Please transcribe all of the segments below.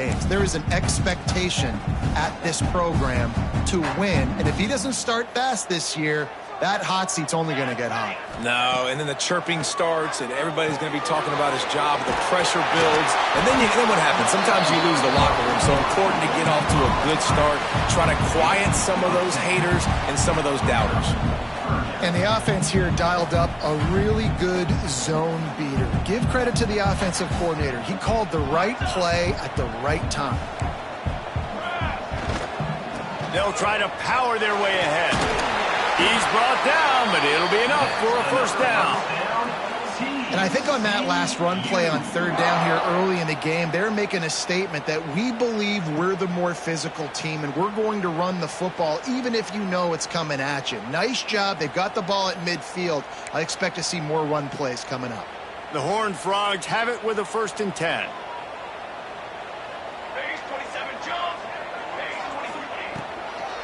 games. There is an expectation at this program to win, and if he doesn't start fast this year, that hot seat's only going to get hot. No, and then the chirping starts, and everybody's going to be talking about his job. The pressure builds, and then what happens? Sometimes you lose the locker room. So important to get off to a good start. Try to quiet some of those haters and some of those doubters. And the offense here dialed up a really good zone beater. Give credit to the offensive coordinator. He called the right play at the right time. They'll try to power their way ahead. He's brought down, but it'll be enough for a first down. And I think on that last run play on third down here early in the game, they're making a statement that we believe we're the more physical team and we're going to run the football even if you know it's coming at you. Nice job. They've got the ball at midfield. I expect to see more run plays coming up. The Horned Frogs have it with a 1st and 10.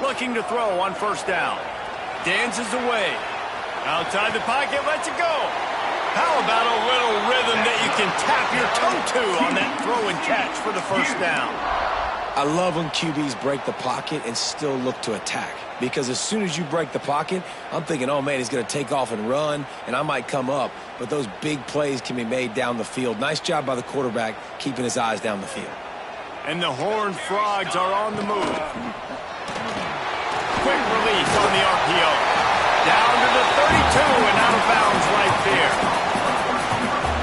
Looking to throw on first down. Dances away. Outside the pocket, lets it go. How about a little rhythm that you can tap your toe to on that throw and catch for the first down? I love when QBs break the pocket and still look to attack. Because as soon as you break the pocket, I'm thinking, oh, man, he's going to take off and run, and I might come up. But those big plays can be made down the field. Nice job by the quarterback keeping his eyes down the field. And the Horned Frogs are on the move. Quick release on the RPO. Down to the 32 and out of bounds right there.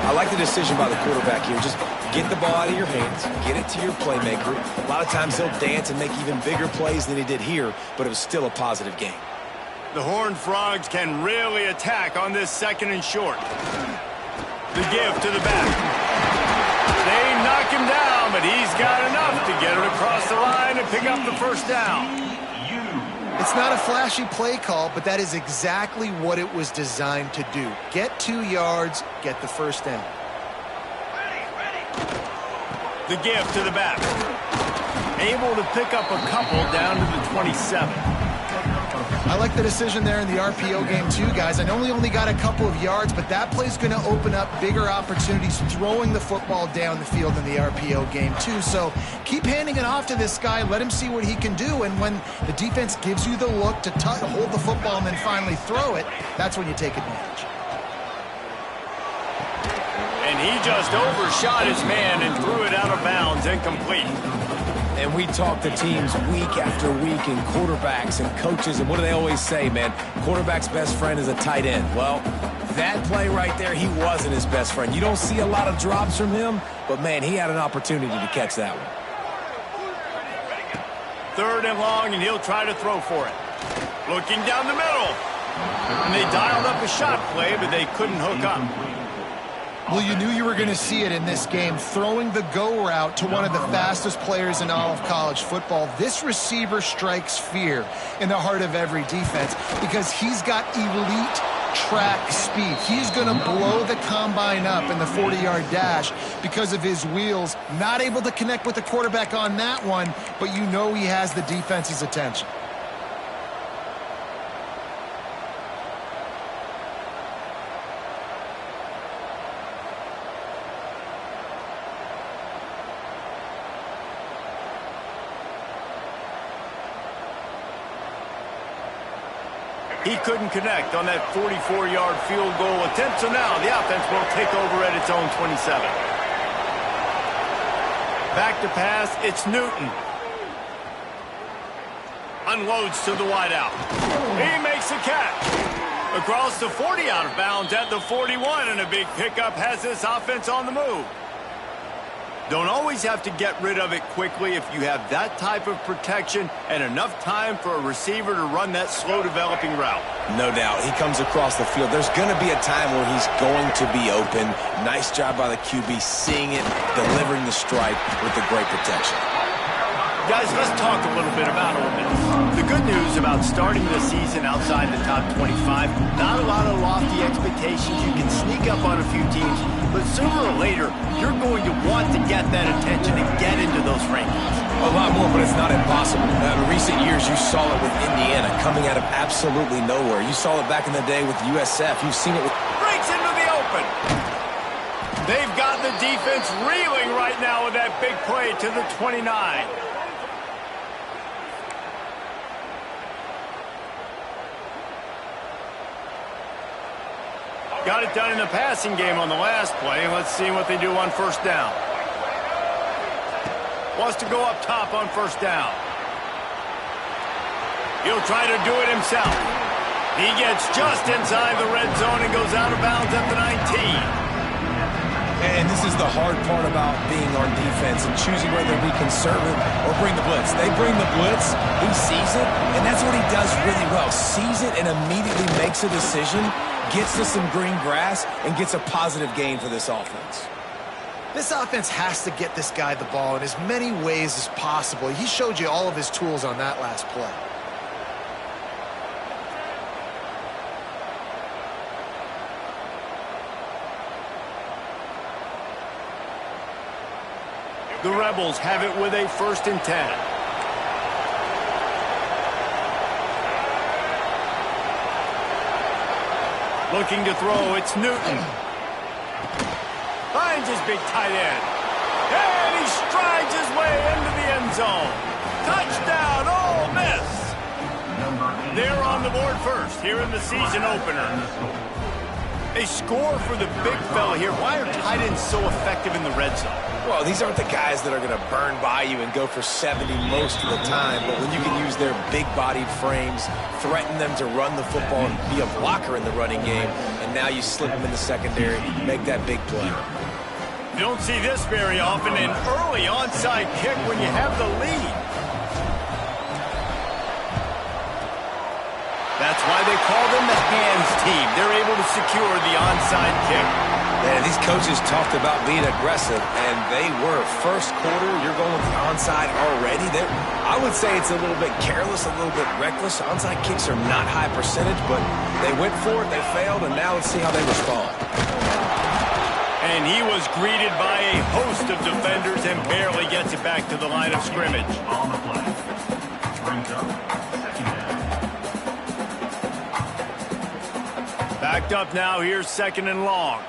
I like the decision by the quarterback here. Just get the ball out of your hands, get it to your playmaker. A lot of times he'll dance and make even bigger plays than he did here, but it was still a positive game. The Horned Frogs can really attack on this 2nd and short. The give to the back. They knock him down, but he's got enough to get it across the line and pick up the first down. It's not a flashy play call, but that is exactly what it was designed to do. Get 2 yards, get the first down. The give to the back. Able to pick up a couple down to the 27. I like the decision there in the RPO game too, guys. I know he only got a couple of yards, but that play's going to open up bigger opportunities throwing the football down the field in the RPO game too. So keep handing it off to this guy. Let him see what he can do. And when the defense gives you the look to hold the football and then finally throw it, that's when you take advantage. And he just overshot his man and threw it out of bounds, incomplete. And we talk to teams week after week and quarterbacks and coaches, and what do they always say, man? Quarterback's best friend is a tight end. Well, that play right there, he wasn't his best friend. You don't see a lot of drops from him, but, man, he had an opportunity to catch that one. 3rd and long, and he'll try to throw for it. Looking down the middle. And they dialed up a shot play, but they couldn't hook up. Well, you knew you were going to see it in this game, throwing the go route to one of the fastest players in all of college football. This receiver strikes fear in the heart of every defense because he's got elite track speed. He's going to blow the combine up in the 40-yard dash because of his wheels. Not able to connect with the quarterback on that one, but you know he has the defense's attention. He couldn't connect on that 44-yard field goal attempt, so now the offense will take over at its own 27. Back to pass, it's Newton. Unloads to the wideout. He makes a catch. Across the 40 out of bounds at the 41, and a big pickup has this offense on the move. Don't always have to get rid of it quickly if you have that type of protection and enough time for a receiver to run that slow-developing route. No doubt. He comes across the field. There's going to be a time where he's going to be open. Nice job by the QB seeing it, delivering the strike with the great protection. Guys, let's talk a little bit about Ole Miss. The good news about starting the season outside the top 25, not a lot of lofty expectations. You can sneak up on a few teams, but sooner or later, you're going to want to get that attention and get into those rankings. A lot more, but it's not impossible. In recent years, you saw it with Indiana coming out of absolutely nowhere. You saw it back in the day with USF. You've seen it with... Breaks into the open. They've got the defense reeling right now with that big play to the 29. Got it done in the passing game on the last play. Let's see what they do on first down. Wants to go up top on first down. He'll try to do it himself. He gets just inside the red zone and goes out of bounds at the 19. And this is the hard part about being on defense and choosing whether to be conservative or bring the blitz. They bring the blitz, he sees it, and that's what he does really well. Sees it and immediately makes a decision, gets to some green grass, and gets a positive gain for this offense. This offense has to get this guy the ball in as many ways as possible. He showed you all of his tools on that last play. The Rebels have it with a 1st and 10. Looking to throw, it's Newton. Finds his big tight end. And he strides his way into the end zone. Touchdown, Ole Miss. They're on the board first here in the season opener. They score for the big fella here. Why are tight ends so effective in the red zone? Well, these aren't the guys that are going to burn by you and go for 70 most of the time, but when you can use their big-bodied frames, threaten them to run the football and be a blocker in the running game, and now you slip them in the secondary, make that big play. You don't see this very often, an early onside kick when you have the lead. That's why they call them the hands team. They're able to secure the onside kick. Man, these coaches talked about being aggressive, and they were. First quarter, you're going with the onside already. I would say it's a little bit careless, a little bit reckless. Onside kicks are not high percentage, but they went for it, they failed, and now let's see how they respond. And he was greeted by a host of defenders and barely gets it back to the line of scrimmage. On the play. Brings up second down. Backed up now, here's 2nd and long.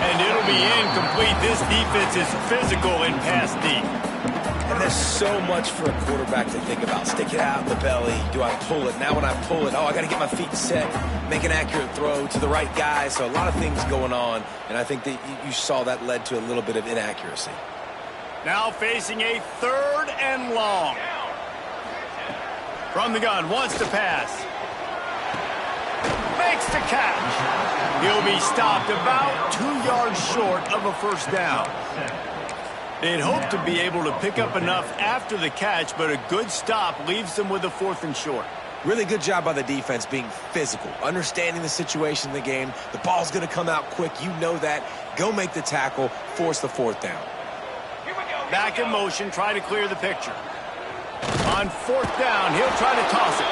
And it'll be incomplete. This defense is physical in pass deep. And there's so much for a quarterback to think about. Stick it out in the belly. Do I pull it? Now when I pull it, I got to get my feet set, make an accurate throw to the right guy. So a lot of things going on, and I think that you saw that led to a little bit of inaccuracy. Now facing a 3rd and long. From the gun, wants to pass. Makes the catch. He'll be stopped about 2 yards short of a first down. They'd hoped to be able to pick up enough after the catch, but a good stop leaves them with a 4th and short. Really good job by the defense being physical, understanding the situation in the game. The ball's going to come out quick. You know that. Go make the tackle, force the 4th down. Back in motion, try to clear the picture. On 4th down, he'll try to toss it.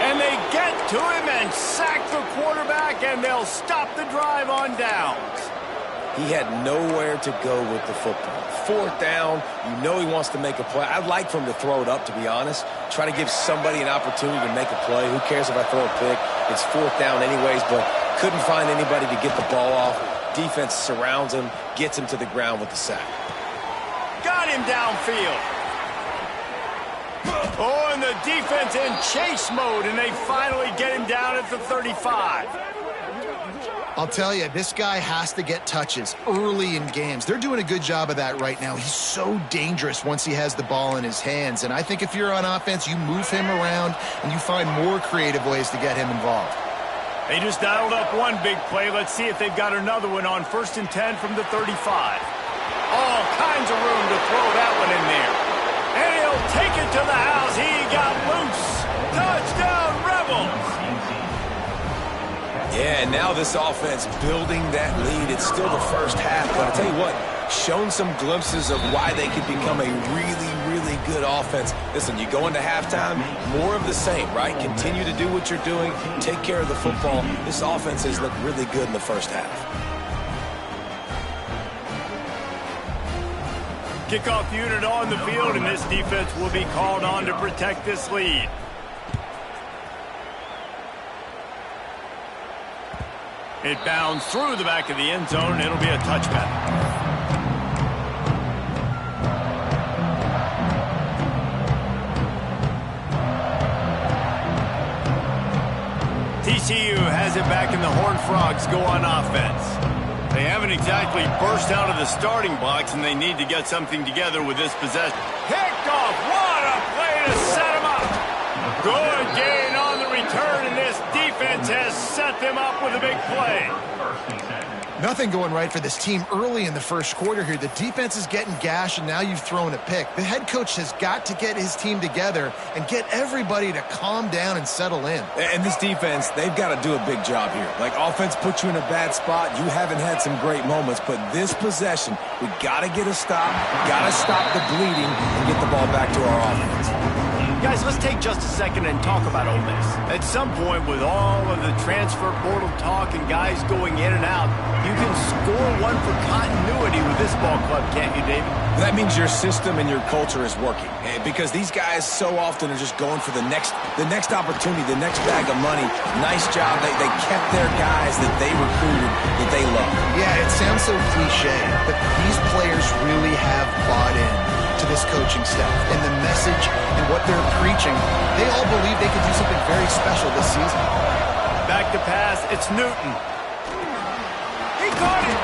And they get to him and sack the quarterback, and they'll stop the drive on downs. He had nowhere to go with the football. 4th down, you know he wants to make a play. I'd like for him to throw it up, to be honest. Try to give somebody an opportunity to make a play. Who cares if I throw a pick? It's 4th down anyways, but couldn't find anybody to get the ball off. Defense surrounds him, gets him to the ground with the sack. Got him downfield. Oh, and the defense in chase mode, and they finally get him down at the 35. I'll tell you, this guy has to get touches early in games. They're doing a good job of that right now. He's so dangerous once he has the ball in his hands. And I think if you're on offense, you move him around and you find more creative ways to get him involved. They just dialed up one big play. Let's see if they've got another one on 1st and 10 from the 35. All kinds of room to throw that one in there. And he'll take it to the house. He got loose. Touchdown, Rebels. Yeah, and now this offense building that lead. It's still the first half, but I'll tell you what, shown some glimpses of why they could become a really, really good offense. Listen, you go into halftime, more of the same, right? Continue to do what you're doing, take care of the football. This offense has looked really good in the first half. Kickoff unit on the field, and this defense will be called on to protect this lead. It bounds through the back of the end zone, and it'll be a touchback. TCU has it back, and the Horned Frogs go on offense. They haven't exactly burst out of the starting blocks, and they need to get something together with this possession. Picked off. What a play to set him up. Good gain on the return, and this defense has set them up with a big play. Nothing going right for this team early in the first quarter here. The defense is getting gashed, and now you've thrown a pick. The head coach has got to get his team together and get everybody to calm down and settle in. And this defense, they've got to do a big job here. Like, offense put you in a bad spot. You haven't had some great moments, but this possession, we got to get a stop, got to stop the bleeding, and get the ball back to our offense. Guys, let's take just a second and talk about Ole Miss. At some point, with all of the transfer portal talk and guys going in and out, you can score one for continuity with this ball club, can't you, David? That means your system and your culture is working, because these guys so often are just going for the next opportunity, the next bag of money. Nice job. They kept their guys that they recruited, that they love. Yeah, it sounds so cliche, but these players really have bought in to this coaching staff and the message and what they're preaching. They all believe they can do something very special this season. Back to pass. It's Newton. He caught it,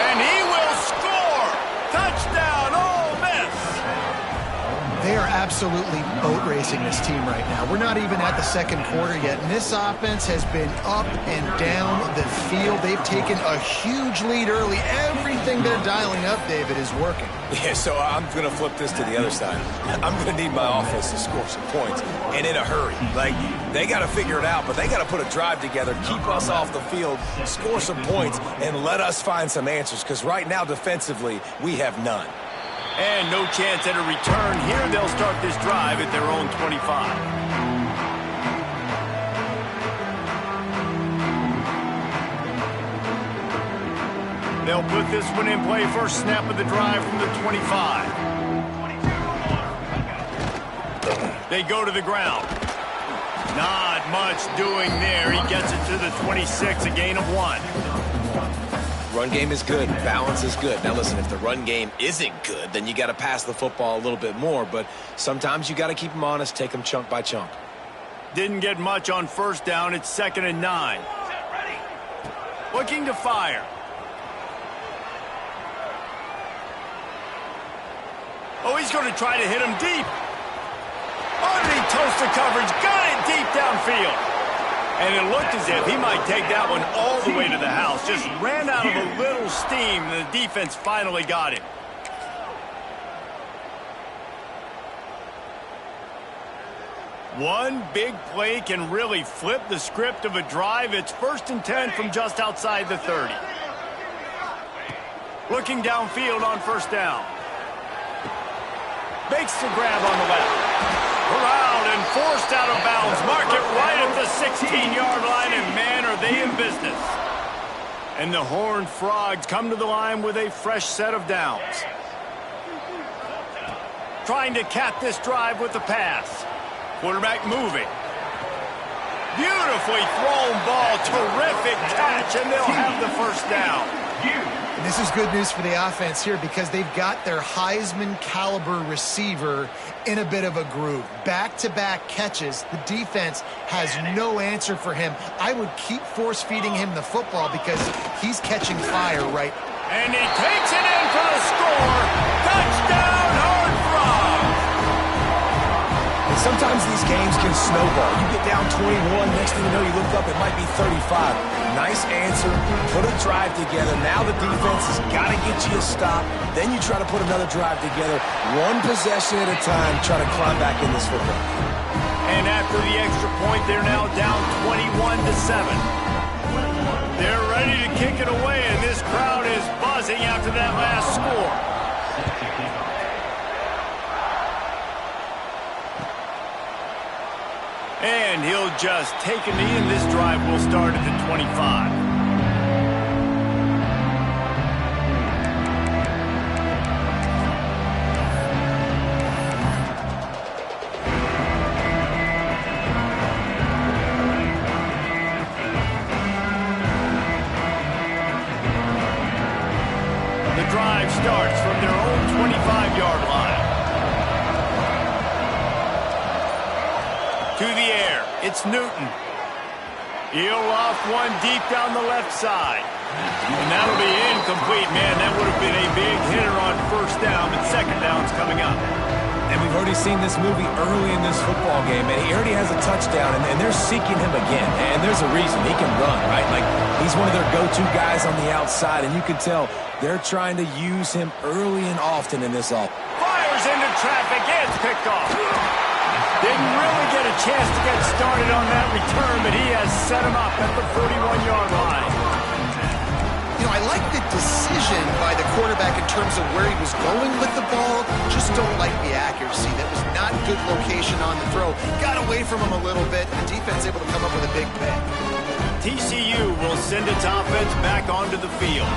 and he will score. Touchdown, Ole Miss. They are absolutely boat racing this team right now. We're not even at the second quarter yet, and this offense has been up and down the field. They've taken a huge lead early. Everything they're dialing up, David, is working. Yeah, so I'm going to flip this to the other side. I'm going to need my offense to score some points, and in a hurry. Like, they got to figure it out, but they got to put a drive together, keep us off the field, score some points, and let us find some answers, because right now, defensively, we have none. And no chance at a return here. They'll start this drive at their own 25. They'll put this one in play. First snap of the drive from the 25. They go to the ground. Not much doing there. He gets it to the 26, a gain of 1. Run game is good. Balance is good. Now, listen, if the run game isn't good, then you got to pass the football a little bit more. But sometimes you got to keep them honest, take them chunk by chunk. Didn't get much on first down. It's 2nd and 9. Looking to fire. Oh, he's going to try to hit him deep. Underneath toasted coverage. Got it deep downfield. And it looked as if he might take that one all the way to the house. Just ran out of a little steam. The defense finally got him. One big play can really flip the script of a drive. It's 1st and 10 from just outside the 30. Looking downfield on first down. Makes the grab on the left. Around and forced out of bounds. Mark it right at the 16-yard line, and man, are they in business. And the Horned Frogs come to the line with a fresh set of downs. Trying to cap this drive with the pass. Quarterback moving. Beautifully thrown ball. Terrific catch, and they'll have the first down. And this is good news for the offense here because they've got their Heisman-caliber receiver in a bit of a groove. Back-to-back catches. The defense has no answer for him. I would keep force-feeding him the football because he's catching fire right. And he takes it in for the score. Touchdown, Horned Frogs. And sometimes these games can snowball. You get down 21, next thing you know, you look up, it might be 35. Nice answer, put a drive together. Now the defense has got to get you a stop. Then you try to put another drive together. One possession at a time, try to climb back in this football. And after the extra point, they're now down 21-7. They're ready to kick it away, and this crowd is buzzing after that last score. And he'll just take a knee, and this drive will start at the 25. the drive starts from their own 25-yard line. To the air, it's Newton. He'll loft one deep down the left side. And that'll be incomplete. Man, that would have been a big hitter on first down, but second down's coming up. And we've already seen this movie early in this football game, and he already has a touchdown, and they're seeking him again. And there's a reason. He can run, right? Like, he's one of their go-to guys on the outside, and you can tell they're trying to use him early and often in this offense. Fires into traffic. It's picked off. Didn't really get a chance to get started on that return, but he has set him up at the 41-yard line. You know, I like the decision by the quarterback in terms of where he was going with the ball. Just don't like the accuracy. That was not good location on the throw. Got away from him a little bit. The defense able to come up with a big pick. TCU will send its offense back onto the field.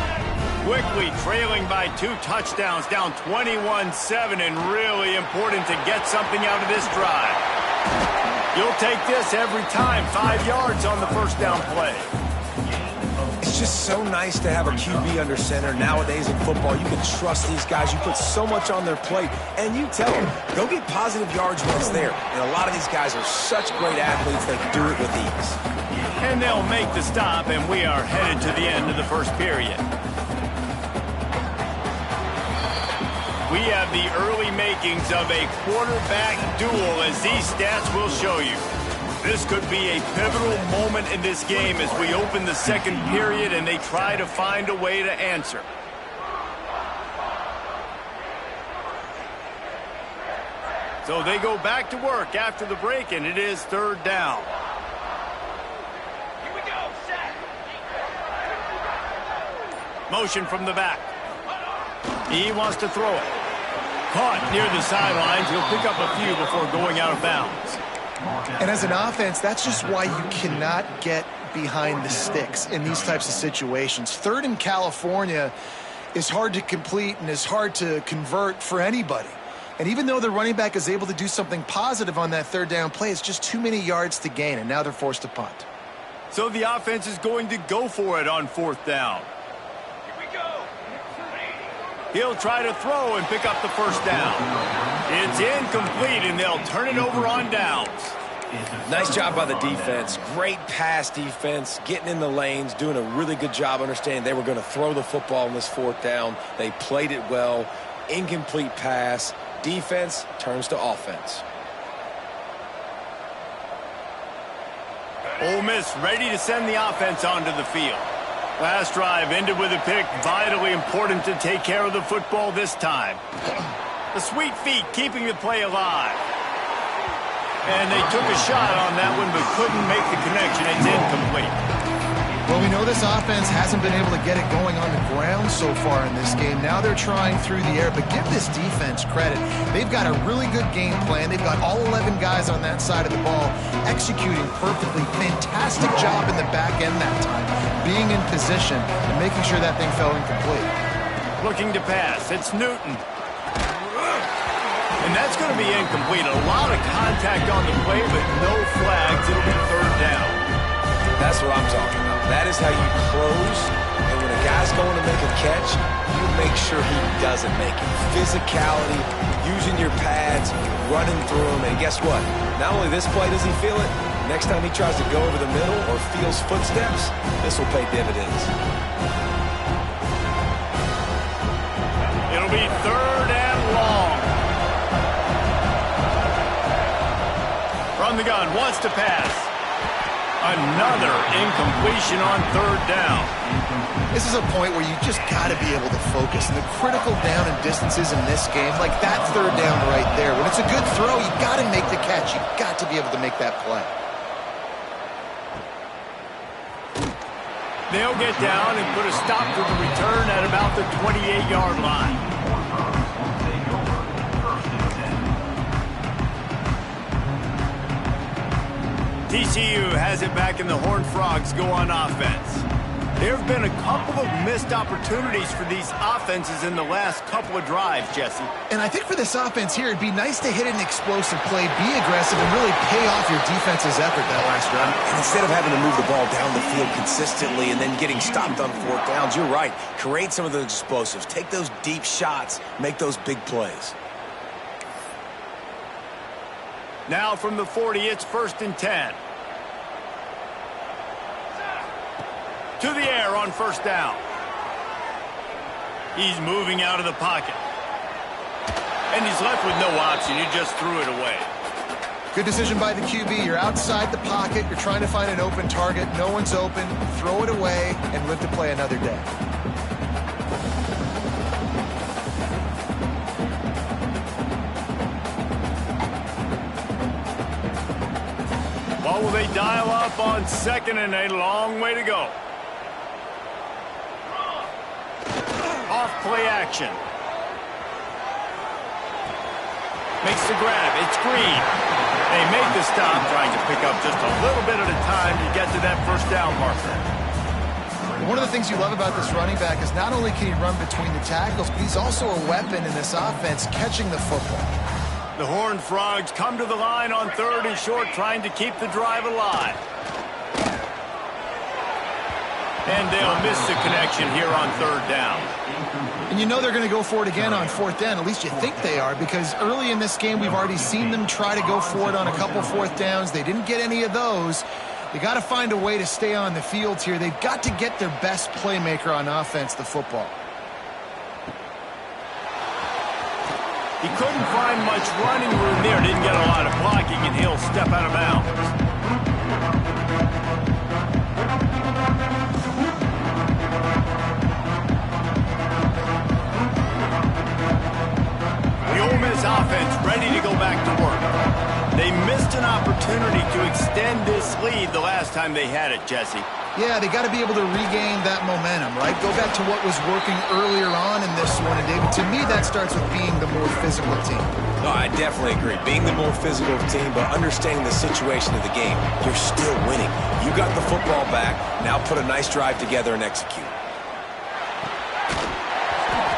Quickly trailing by 2 touchdowns, down 21-7, and really important to get something out of this drive. You'll take this every time. 5 yards on the first down play. It's just so nice to have a QB under center. Nowadays in football, you can trust these guys. You put so much on their plate, and you tell them, go get positive yards when it's there. And a lot of these guys are such great athletes, they can do it with ease. And they'll make the stop, and we are headed to the end of the first period. We have the early makings of a quarterback duel, as these stats will show you. This could be a pivotal moment in this game as we open the second period and they try to find a way to answer. So they go back to work after the break, and it is third down. Here we go, set. Motion from the back. He wants to throw it. Caught near the sidelines. He'll pick up a few before going out of bounds. And as an offense, that's just why you cannot get behind the sticks in these types of situations. Third in California is hard to complete and is hard to convert for anybody. And even though the running back is able to do something positive on that third down play, it's just too many yards to gain, and now they're forced to punt. So the offense is going to go for it on fourth down. He'll try to throw and pick up the first down. It's incomplete, and they'll turn it over on downs. Nice job by the defense. Great pass defense, getting in the lanes, doing a really good job understanding they were going to throw the football on this fourth down. They played it well. Incomplete pass. Defense turns to offense. Ole Miss ready to send the offense onto the field. Last drive ended with a pick. Vitally important to take care of the football this time. The sweet feet keeping the play alive. And they took a shot on that one but couldn't make the connection. It's incomplete. Well, we know this offense hasn't been able to get it going on the ground so far in this game. Now they're trying through the air, but give this defense credit. They've got a really good game plan. They've got all 11 guys on that side of the ball executing perfectly. Fantastic job in the back end that time, being in position and making sure that thing fell incomplete. Looking to pass. It's Newton. And that's going to be incomplete. A lot of contact on the play, but no flags. It'll be third down. That's what I'm talking about. That is how you close. And when a guy's going to make a catch, you make sure he doesn't make it. Physicality, using your pads, running through them. And guess what? Not only this play does he feel it, next time he tries to go over the middle or feels footsteps, this will pay dividends. It'll be third and long. From the gun, wants to pass. Another incompletion on third down. This is a point where you just got to be able to focus. And the critical down and distances in this game, like that third down right there, when it's a good throw, you got to make the catch. You got to be able to make that play. They'll get down and put a stop to the return at about the 28-yard line. TCU has it back, and the Horned Frogs go on offense. There have been a couple of missed opportunities for these offenses in the last couple of drives, Jesse. And I think for this offense here, it'd be nice to hit an explosive play, be aggressive, and really pay off your defense's effort that last drive. And instead of having to move the ball down the field consistently and then getting stopped on fourth downs, you're right. Create some of those explosives. Take those deep shots. Make those big plays. Now from the 40, it's 1st and 10. To the air on 1st down. He's moving out of the pocket. And he's left with no option. He just threw it away. Good decision by the QB. You're outside the pocket. You're trying to find an open target. No one's open. Throw it away and live to play another day. What will they dial up on 2nd and a long way to go? Off play action. Makes the grab. It's Green. They make the stop, trying to pick up just a little bit at a time to get to that 1st down marker. One of the things you love about this running back is not only can he run between the tackles, but he's also a weapon in this offense, catching the football. The Horned Frogs come to the line on 3rd and short, trying to keep the drive alive. And they'll miss the connection here on 3rd down. And you know they're going to go for it again on 4th down. At least you think they are, because early in this game we've already seen them try to go for it on a couple 4th downs. They didn't get any of those. They got to find a way to stay on the field here. They've got to get their best playmaker on offense, the football. He couldn't find much running room there. Didn't get a lot of blocking, and he'll step out of bounds. The Ole Miss offense ready to go back to work. They missed an opportunity to extend this lead the last time they had it, Jesse. Yeah, they got to be able to regain that momentum, right? Go back to what was working earlier on in this one. And, David, to me, that starts with being the more physical team. No, I definitely agree. Being the more physical team, but understanding the situation of the game, you're still winning. You got the football back. Now put a nice drive together and execute.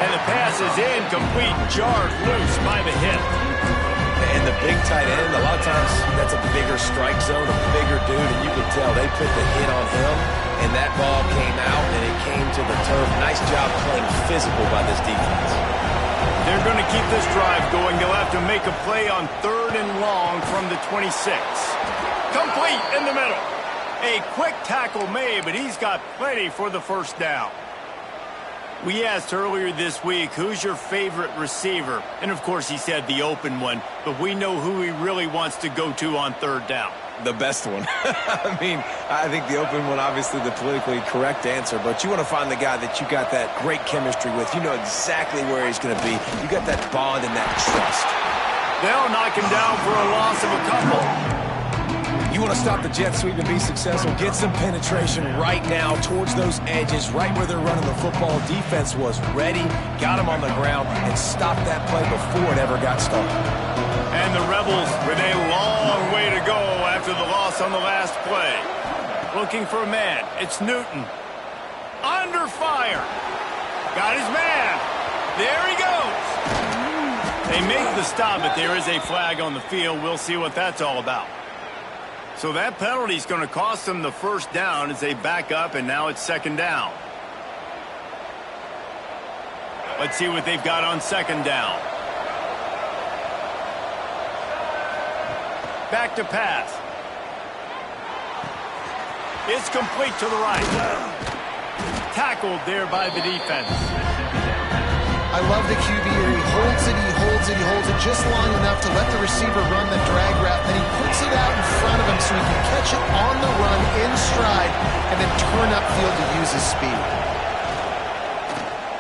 And the pass is incomplete, jarred loose by the hit. And the big tight end, a lot of times that's a bigger strike zone, a bigger dude, and you can tell they put the hit on him, and that ball came out, and it came to the turf. Nice job playing physical by this defense. They're going to keep this drive going. They'll have to make a play on 3rd and long from the 26. Complete in the middle. A quick tackle made, but he's got plenty for the 1st down. We asked earlier this week, who's your favorite receiver? And, of course, he said the open one, but we know who he really wants to go to on 3rd down. The best one. I mean, I think the open one, obviously the politically correct answer, but you want to find the guy that you got that great chemistry with. You know exactly where he's going to be. You got that bond and that trust. They'll knock him down for a loss of a couple. You want to stop the jet sweep and be successful, get some penetration right now towards those edges, right where they're running the football. Defense was ready, got him on the ground, and stopped that play before it ever got started. And the Rebels with a long way to go after the loss on the last play. Looking for a man. It's Newton. Under fire. Got his man. There he goes. They make the stop, but there is a flag on the field. We'll see what that's all about. So that penalty is going to cost them the 1st down as they back up, and now it's 2nd down. Let's see what they've got on 2nd down. Back to pass. It's complete to the right. Tackled there by the defense. I love the QB here. He holds it, he holds it, he holds it just long enough to let the receiver run the drag route. Then he puts it out in front of him so he can catch it on the run in stride and then turn upfield to use his speed.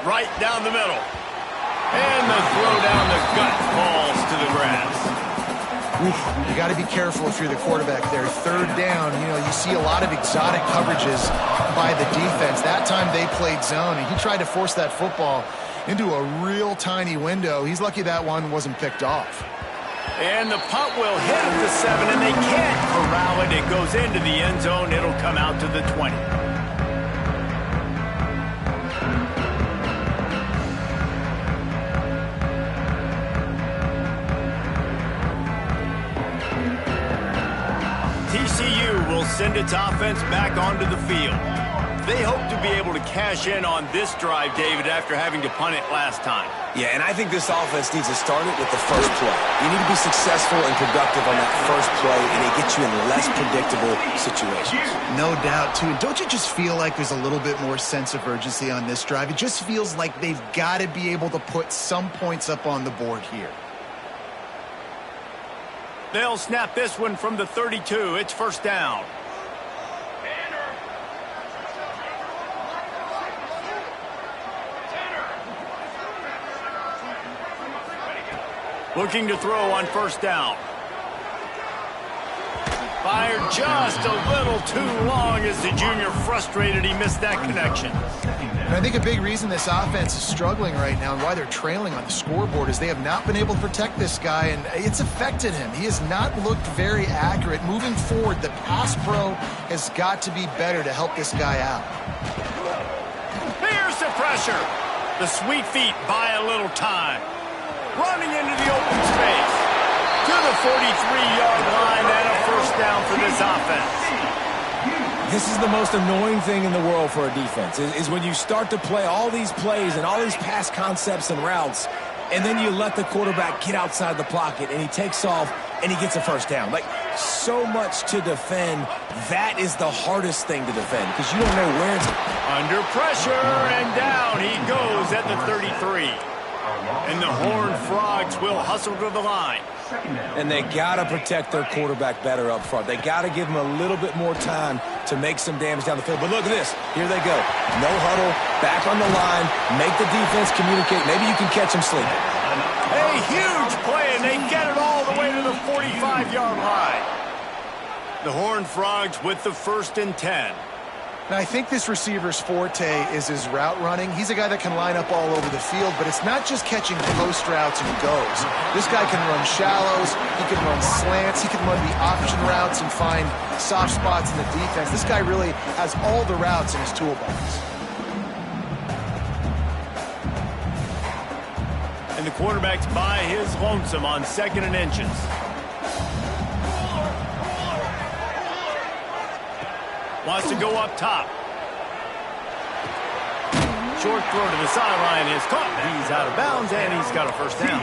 Right down the middle. And the throw down the gut falls to the grass. You got to be careful if you're the quarterback there. 3rd down, you know, you see a lot of exotic coverages by the defense. That time they played zone, and he tried to force that football into a real tiny window. He's lucky that one wasn't picked off. And the punt will hit at the 7, and they can't corral it. It goes into the end zone. It'll come out to the 20. send its offense back onto the field. They hope to be able to cash in on this drive, David, after having to punt it last time. Yeah, and I think this offense needs to start it with the first play. You need to be successful and productive on that first play, and it gets you in less predictable situations. No doubt, too. And don't you just feel like there's a little bit more sense of urgency on this drive? It just feels like they've got to be able to put some points up on the board here. They'll snap this one from the 32. It's first down. Looking to throw on first down. Fired just a little too long as the junior frustrated he missed that connection. And I think a big reason this offense is struggling right now and why they're trailing on the scoreboard is they have not been able to protect this guy, and it's affected him. He has not looked very accurate. Moving forward, the pass pro has got to be better to help this guy out. Here's the pressure. The sweet feet buy a little time. Running into the open space. To the 43-yard line and a first down for this offense. This is the most annoying thing in the world for a defense, is when you start to play all these plays and all these pass concepts and routes, and then you let the quarterback get outside the pocket, and he takes off, and he gets a first down. Like, so much to defend. That is the hardest thing to defend, because you don't know where it's... Under pressure, and down he goes at the 33. And the Horned Frogs will hustle to the line. And they got to protect their quarterback better up front. They got to give him a little bit more time to make some damage down the field. But look at this. Here they go. No huddle, back on the line, make the defense communicate. Maybe you can catch them sleeping. A huge play, and they get it all the way to the 45-yard line. The Horned Frogs with the 1st and 10. Now, I think this receiver's forte is his route running. He's a guy that can line up all over the field, but it's not just catching post routes and goes. This guy can run shallows, he can run slants, he can run the option routes and find soft spots in the defense. This guy really has all the routes in his toolbox. And the quarterback's by his lonesome on 2nd and inches. Wants to go up top. Short throw to the sideline is caught. He's out of bounds, and he's got a first down.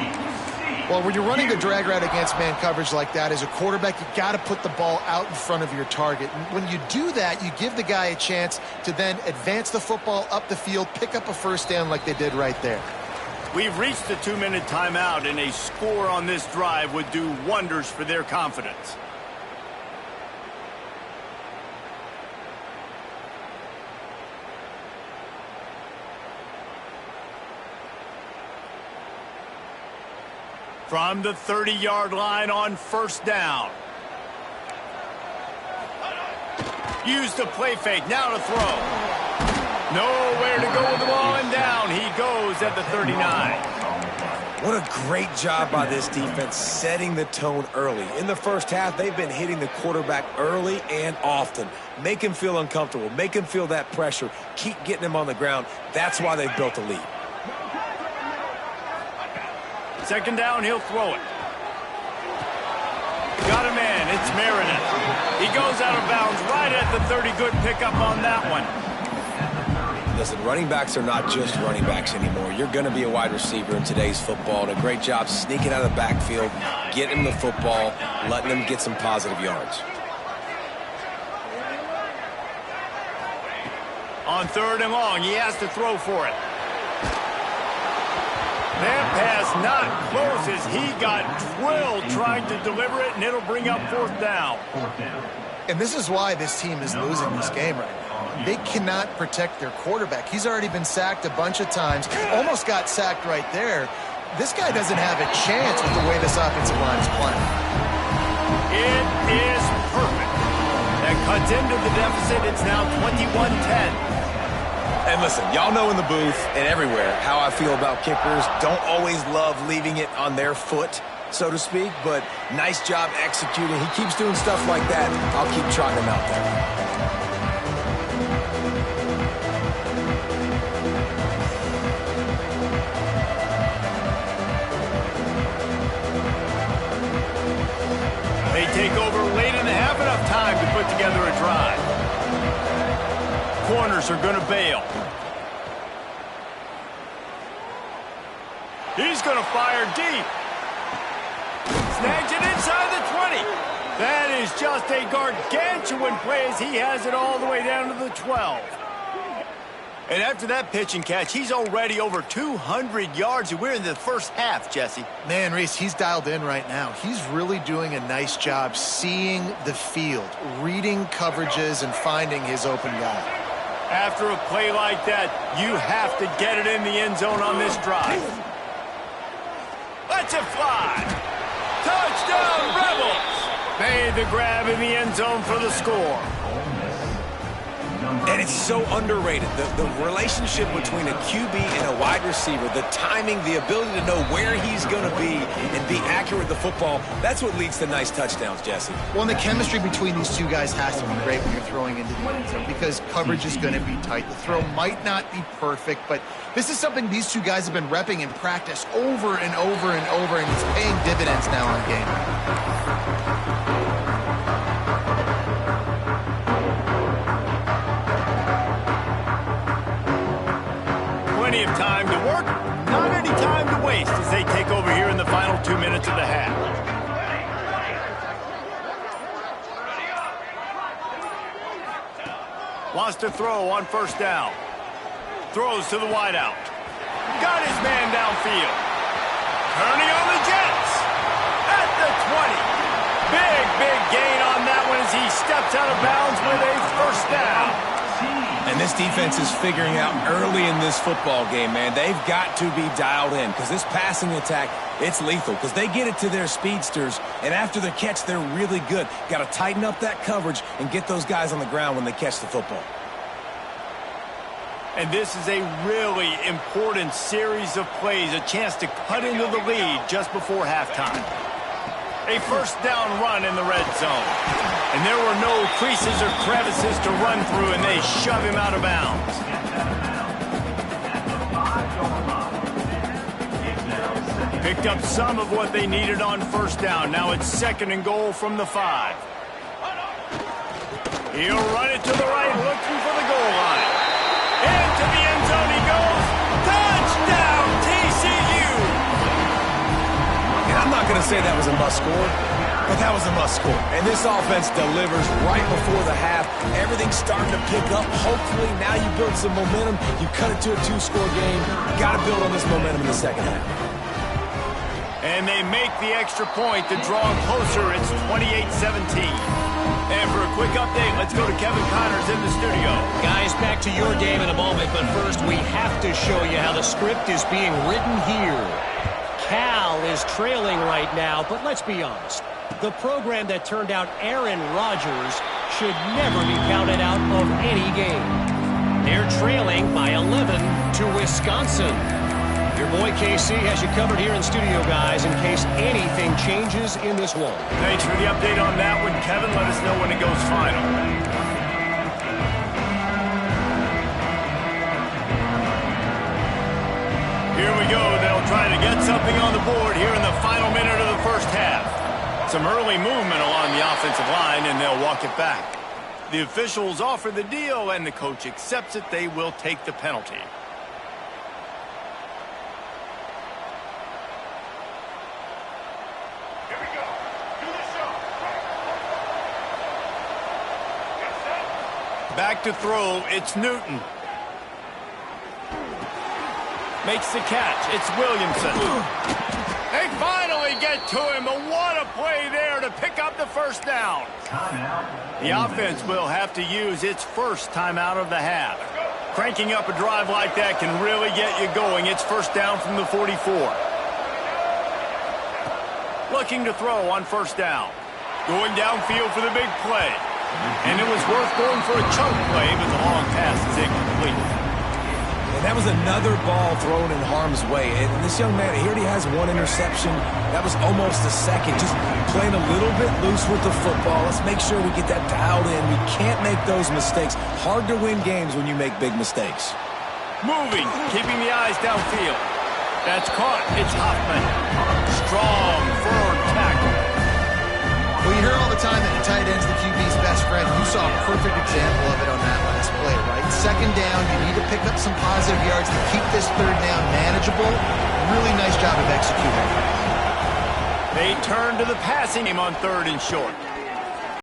Well, when you're running the drag route against man coverage like that, as a quarterback, you got to put the ball out in front of your target. And when you do that, you give the guy a chance to then advance the football up the field, pick up a first down like they did right there. We've reached the 2-minute timeout, and a score on this drive would do wonders for their confidence. From the 30-yard line on first down. Use the play fake. Now to throw. Nowhere to go with the ball, and down he goes at the 39. What a great job by this defense setting the tone early. In the first half, they've been hitting the quarterback early and often. Make him feel uncomfortable. Make him feel that pressure. Keep getting him on the ground. That's why they've built a lead. 2nd down, he'll throw it. Got a man, it's Marinette. He goes out of bounds right at the 30. Good pickup on that one. Listen, running backs are not just running backs anymore. You're going to be a wide receiver in today's football. And a great job sneaking out of the backfield, getting him the football, letting him get some positive yards. On 3rd and long, he has to throw for it. That pass not close as he got drilled trying to deliver it, and it'll bring up 4th down. And this is why this team is losing this game right now. They cannot protect their quarterback. He's already been sacked a bunch of times, almost got sacked right there. This guy doesn't have a chance with the way this offensive line is playing. It is perfect. That cuts into the deficit. It's now 21-10. And listen, y'all know in the booth and everywhere how I feel about kickers. Don't always love leaving it on their foot, so to speak, but nice job executing. He keeps doing stuff like that. I'll keep trotting him out there. They take over late in the half, enough time to put put together a drive. Corners are going to bail. He's going to fire deep. Snags it inside the 20. That is just a gargantuan play as he has it all the way down to the 12. And after that pitch and catch, he's already over 200 yards, and we're in the first half, Jesse. Man, Reese, he's dialed in right now. He's really doing a nice job seeing the field, reading coverages, and finding his open guy. After a play like that, you have to get it in the end zone on this drive. Let's it fly. Touchdown, Rebels! Made the grab in the end zone for the score. And it's so underrated. The relationship between a QB and a wide receiver, the timing, the ability to know where he's going to be and be accurate with the football, that's what leads to nice touchdowns, Jesse. Well, and the chemistry between these two guys has to be great when you're throwing into the end zone because coverage is going to be tight. The throw might not be perfect, but this is something these two guys have been repping in practice over and over and over, and it's paying dividends now on game. Plenty of time to work, not any time to waste as they take over here in the final 2 minutes of the half. Wants to throw on first down. Throws to the wideout. Got his man downfield. Turning on the Jets. At the 20. Big gain on that one as he steps out of bounds with a first down. And this defense is figuring out early in this football game, man. They've got to be dialed in because this passing attack, it's lethal because they get it to their speedsters, and after the catch, they're really good. Got to tighten up that coverage and get those guys on the ground when they catch the football. And this is a really important series of plays, a chance to cut into the lead just before halftime. A first down run in the red zone. And there were no creases or crevices to run through, and they shove him out of bounds. Picked up some of what they needed on first down. Now it's 2nd and goal from the 5. He'll run it to the right, looking for the goal line. Into the end zone he goes. Touchdown, TCU! And I'm not going to say that was a must-score, but that was a must-score. And this offense delivers right before the half. Everything's starting to pick up. Hopefully now you build some momentum. You cut it to a 2-score game. Got to build on this momentum in the second half. And they make the extra point to draw closer. It's 28-17. And for a quick update, let's go to Kevin Connors in the studio. Guys, back to your game in a moment, but first we have to show you how the script is being written here. Cal is trailing right now, but let's be honest. The program that turned out Aaron Rodgers should never be counted out of any game. They're trailing by 11 to Wisconsin. Your boy KC has you covered here in studio, guys, in case anything changes in this one. Thanks for the update on that one, Kevin. Let us know when it goes final. Here we go. They'll try to get something on the board here in the final minute of the first half. Some early movement along the offensive line, and they'll walk it back. The officials offer the deal, and the coach accepts it. They will take the penalty. Back to throw, it's Newton. Makes the catch, it's Williamson. They finally get to him, but what a play there to pick up the first down. The offense will have to use its first timeout of the half. Cranking up a drive like that can really get you going. It's first down from the 44. Looking to throw on first down. Going downfield for the big play. And it was worth going for a chunk play, but the long pass is incomplete. And that was another ball thrown in harm's way. And this young man, he already has one interception. That was almost a second. Just playing a little bit loose with the football. Let's make sure we get that dialed in. We can't make those mistakes. Hard to win games when you make big mistakes. Moving, keeping the eyes downfield. That's caught. It's Hoffman. Strong, firm tackle. Well, you hear all the time that the tight end's the QB's best friend. You saw a perfect example of it on that last play, right? Second down, you need to pick up some positive yards to keep this third down manageable. Really nice job of executing. They turn to the passing game on 3rd and short.